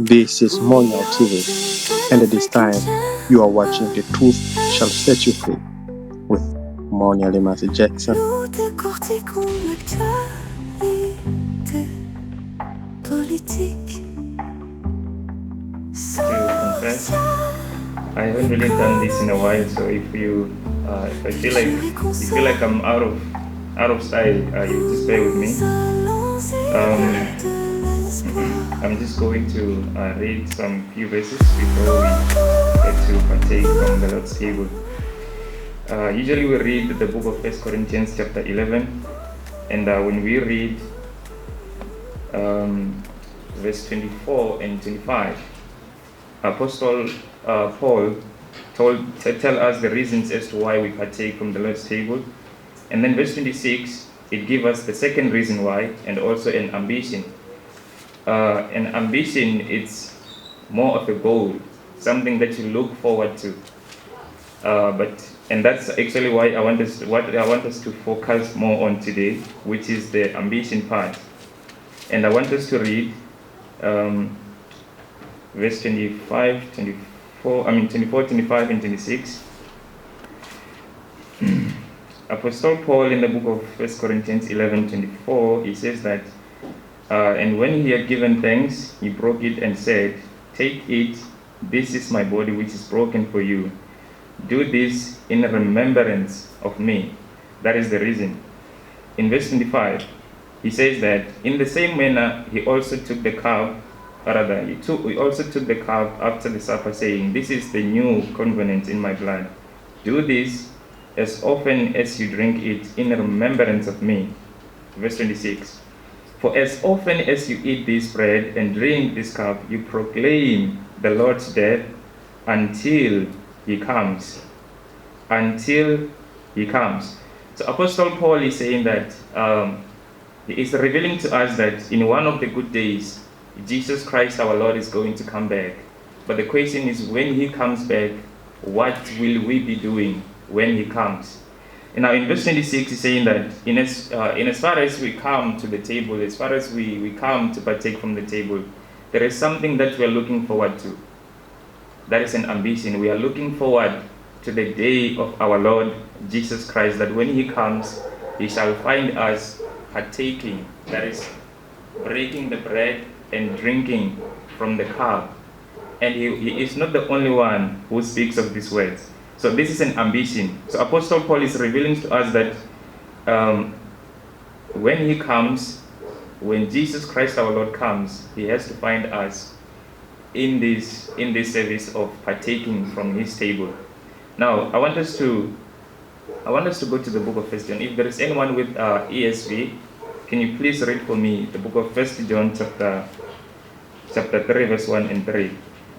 This is Monial TV, and at this time, you are watching The Truth Shall Set You Free with Monial Limasi Jackson. Nous décortiquons l'actualité politique. To confess, I haven't really done this in a while. So if I feel like I'm out of style, you just bear with me. I'm just going to read some few verses before we get to partake from the Lord's table. Usually we read the book of 1 Corinthians chapter 11, and when we read verse 24 and 25, Apostle Paul tell us the reasons as to why we partake from the Lord's table. And then verse 26, it gives us the second reason why, and also an ambition. An ambition, it's more of a goal, something that you look forward to. And that's actually what I want us to focus more on today, which is the ambition part. And I want us to read verse 24, 25, and 26. Apostle Paul in the book of 1 Corinthians 11:24, he says that, and when he had given thanks, he broke it and said, "Take it, this is my body which is broken for you. Do this in remembrance of me." That is the reason. In verse 25, he says that, in the same manner, he also took the cup, he also took the cup after the supper, saying, "This is the new covenant in my blood. Do this as often as you drink it in remembrance of me." Verse 26, "For as often as you eat this bread and drink this cup, you proclaim the Lord's death until he comes." Until he comes. So Apostle Paul is saying that he is revealing to us that in one of the good days, Jesus Christ our Lord is going to come back. But the question is, when he comes back, what will we be doing when he comes? And now in verse 26, he's saying that in as far as we come to the table, as far as we come to partake from the table, there is something that we are looking forward to. That is an ambition. We are looking forward to the day of our Lord Jesus Christ, that when he comes, he shall find us partaking, that is, breaking the bread and drinking from the cup. And he is not the only one who speaks of these words. So this is an ambition. So Apostle Paul is revealing to us that when he comes, when Jesus Christ our Lord comes, he has to find us in this service of partaking from his table. Now I want us to go to the book of 1 John. If there is anyone with ESV, can you please read for me the book of 1 John chapter 3 verse 1 and 3.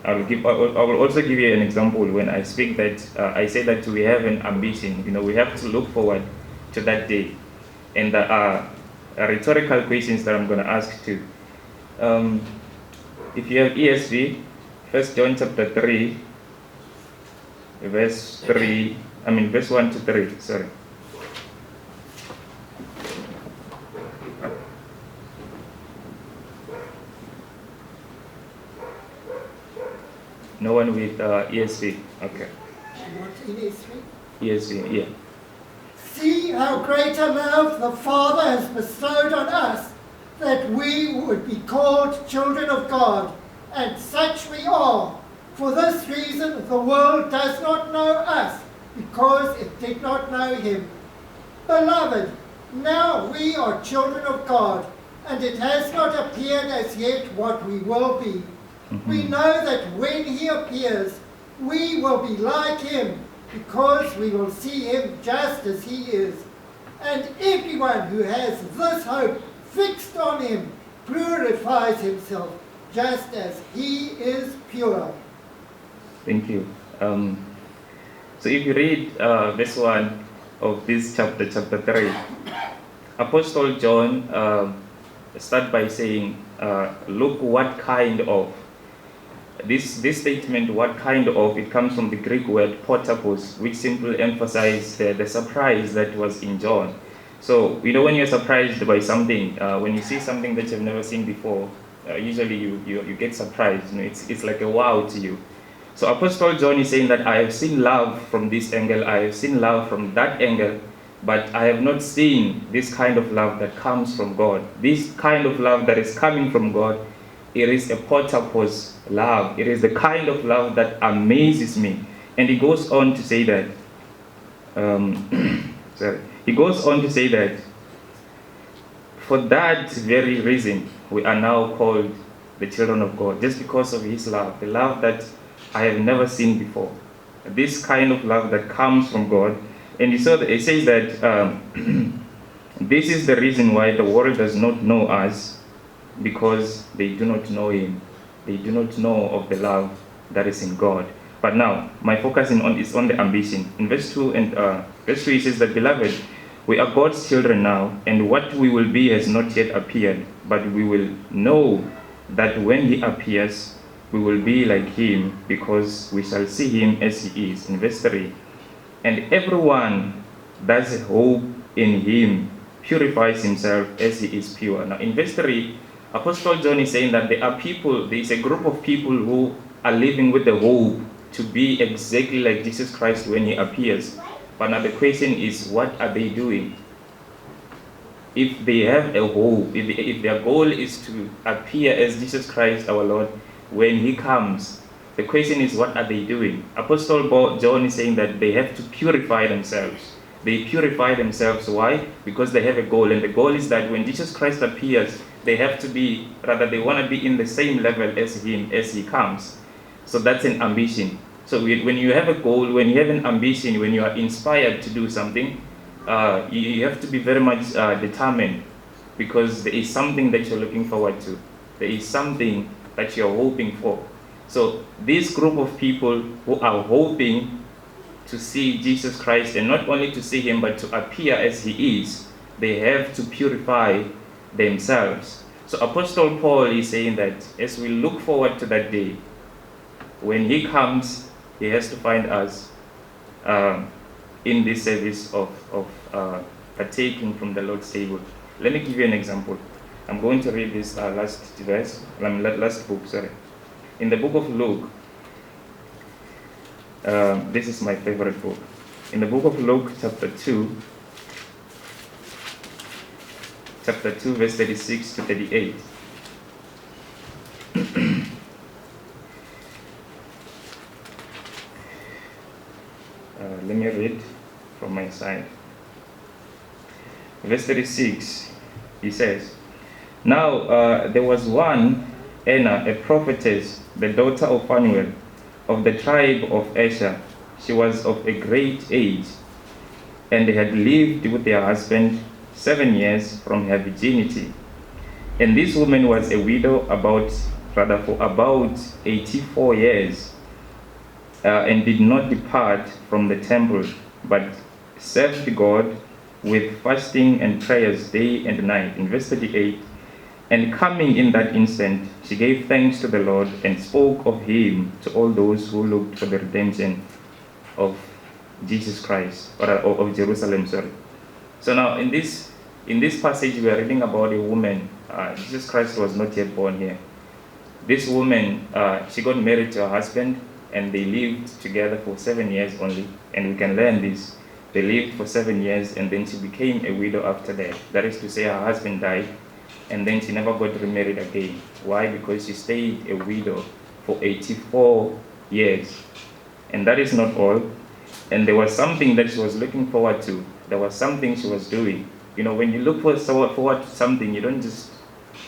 I will also give you an example when I speak that I say that we have an ambition. We have to look forward to that day. And there are rhetorical questions that I'm going to ask too. If you have ESV, 1 John chapter 3, verse 1 to 3, sorry. No one with ESV. Okay. ESV, yeah. "See how great a love the Father has bestowed on us, that we would be called children of God, and such we are. For this reason the world does not know us, because it did not know him. Beloved, now we are children of God, and it has not appeared as yet what we will be. We know that when he appears, we will be like him, because we will see him just as he is. And everyone who has this hope fixed on him purifies himself, just as he is pure." Thank you. So if you read verse 1 of this chapter 3, Apostle John start by saying, look what kind of. This statement, what kind of, it comes from the Greek word potapos, which simply emphasizes the surprise that was in John. So, when you're surprised by something, when you see something that you've never seen before, usually you get surprised. It's like a wow to you. So Apostle John is saying that I have seen love from this angle, I have seen love from that angle, but I have not seen this kind of love that comes from God. This kind of love that is coming from God, it is a Potapos love. It is the kind of love that amazes me. And he goes on to say that, he goes on to say that, for that very reason, we are now called the children of God, just because of his love, the love that I have never seen before. This kind of love that comes from God. And he says that this is the reason why the world does not know us, because they do not know him. They do not know of the love that is in God. But now, my focus is on the ambition. In verse 2 and verse 3, it says that, beloved, we are God's children now, and what we will be has not yet appeared, but we will know that when he appears, we will be like him, because we shall see him as he is. In verse 3, and everyone that has hope in him purifies himself as he is pure. Now in verse 3, Apostle John is saying that there is a group of people who are living with the hope to be exactly like Jesus Christ when he appears. But now the question is, what are they doing? If they have a hope, if their goal is to appear as Jesus Christ our Lord when he comes, the question is, what are they doing? Apostle John is saying that they have to purify themselves. They purify themselves. Why? Because they have a goal, and the goal is that when Jesus Christ appears, they want to be in the same level as him as he comes. So that's an ambition. So when you have a goal, when you have an ambition, when you are inspired to do something, you have to be very much determined, because there is something that you're looking forward to. There is something that you're hoping for. So this group of people who are hoping to see Jesus Christ, and not only to see him, but to appear as he is, they have to purify themselves. So Apostle Paul is saying that as we look forward to that day, when he comes, he has to find us in this service of partaking from the Lord's table. Let me give you an example. I'm going to read this last book. In the book of Luke, this is my favorite book. In the book of Luke, chapter 2, verse 36 to 38. Let me read from my side. Verse 36, he says, now there was one, Anna, a prophetess, the daughter of Phanuel, of the tribe of Asher. She was of a great age, and they had lived with their husband 7 years from her virginity. And this woman was a widow for about 84 years, and did not depart from the temple, but served God with fasting and prayers day and night. In verse 38, and coming in that instant, she gave thanks to the Lord and spoke of him to all those who looked for the redemption of Jesus Christ, or of Jerusalem, sorry. So now in this passage we are reading about a woman. Jesus Christ was not yet born here. This woman, she got married to her husband, and they lived together for 7 years only. And we can learn this. They lived for 7 years, and then she became a widow after that. That is to say, her husband died, and then she never got remarried again. Why? Because she stayed a widow for 84 years. And that is not all. And there was something that she was looking forward to. There was something she was doing. You know, when you look forward to something, you don't just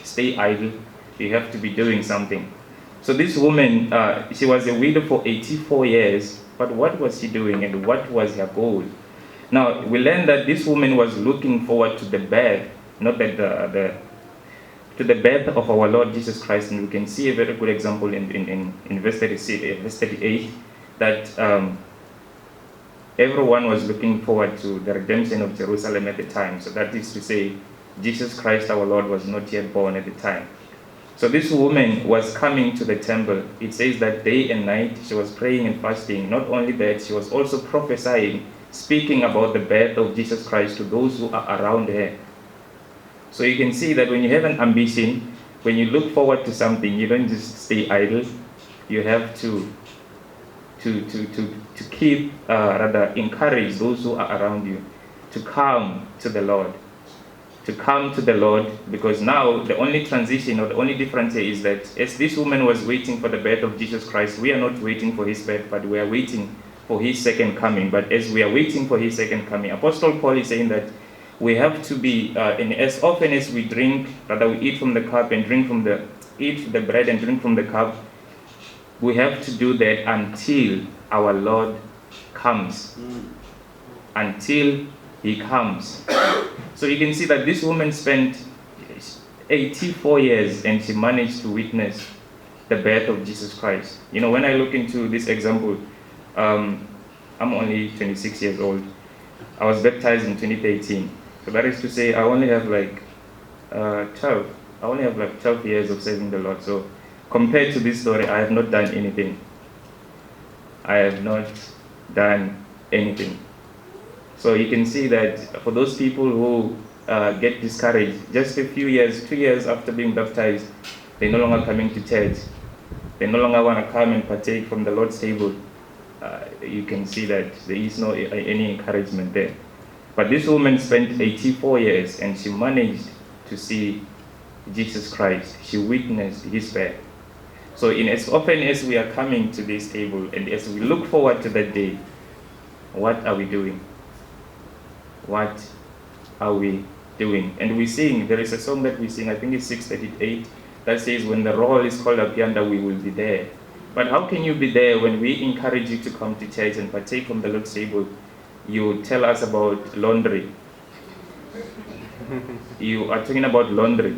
stay idle. You have to be doing something. So this woman, she was a widow for 84 years. But what was she doing, and what was her goal? Now, we learn that this woman was looking forward to the birth, not that to the birth of our Lord Jesus Christ. And we can see a very good example in verse 38, that everyone was looking forward to the redemption of Jerusalem at the time. So that is to say, Jesus Christ our Lord was not yet born at the time. So this woman was coming to the temple. It says that day and night she was praying and fasting. Not only that, she was also prophesying, speaking about the birth of Jesus Christ to those who are around her. So you can see that when you have an ambition, when you look forward to something, you don't just stay idle. You have to keep, rather encourage those who are around you to come to the Lord. To come to the Lord, because now the only transition or the only difference here is that as this woman was waiting for the birth of Jesus Christ, we are not waiting for his birth, but we are waiting for his second coming. But as we are waiting for his second coming, Apostle Paul is saying that we have to be, and as often as we drink, rather we eat from the cup and eat the bread and drink from the cup, we have to do that until our Lord comes. Until he comes. So you can see that this woman spent 84 years and she managed to witness the birth of Jesus Christ. You know, when I look into this example, I'm only 26 years old. I was baptized in 2013. So that is to say, I only have like 12. I only have like 12 years of serving the Lord. So compared to this story, I have not done anything. I have not done anything. So you can see that for those people who get discouraged, just a few years, 2 years after being baptized, they're no longer coming to church. They no longer want to come and partake from the Lord's table. You can see that there is no any encouragement there. But this woman spent 84 years and she managed to see Jesus Christ. She witnessed his birth. So in as often as we are coming to this table and as we look forward to that day, what are we doing? What are we doing? And we sing, there is a song that we sing, I think it's 638, that says, when the roll is called up yonder, we will be there. But how can you be there when we encourage you to come to church and partake from the Lord's table? You tell us about laundry. You are talking about laundry.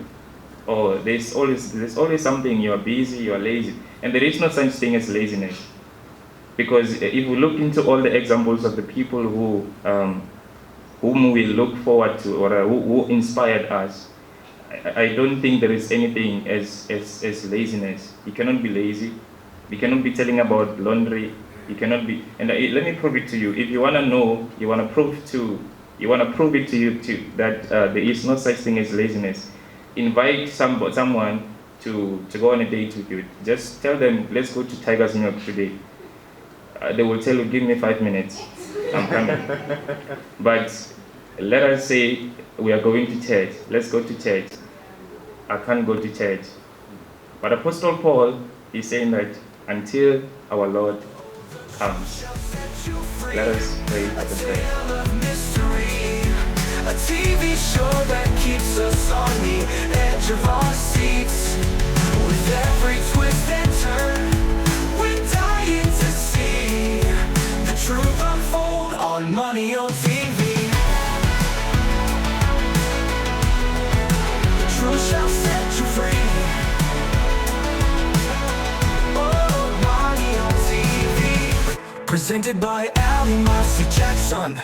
Or there's always something, you are busy, you are lazy. And there is no such thing as laziness. Because if we look into all the examples of the people whom we look forward to, or who inspired us, I don't think there is anything as laziness. You cannot be lazy. You cannot be telling about laundry. You cannot be. And let me prove it to you. If you want to know, you want to prove it to you too, that there is no such thing as laziness. Invite someone to go on a date with you. Just tell them, let's go to Tiger's Milk today. They will tell you, give me 5 minutes. I'm coming. But let us say we are going to church. Let's go to church. I can't go to church. But Apostle Paul is saying that until our Lord comes, let us pray at the prayer. A TV show that keeps us on the edge of our seats. With every twist and turn, we're dying to see the truth unfold on Money on TV. The truth shall set you free. Oh, Money on TV. Presented by Ali Marcy Jackson.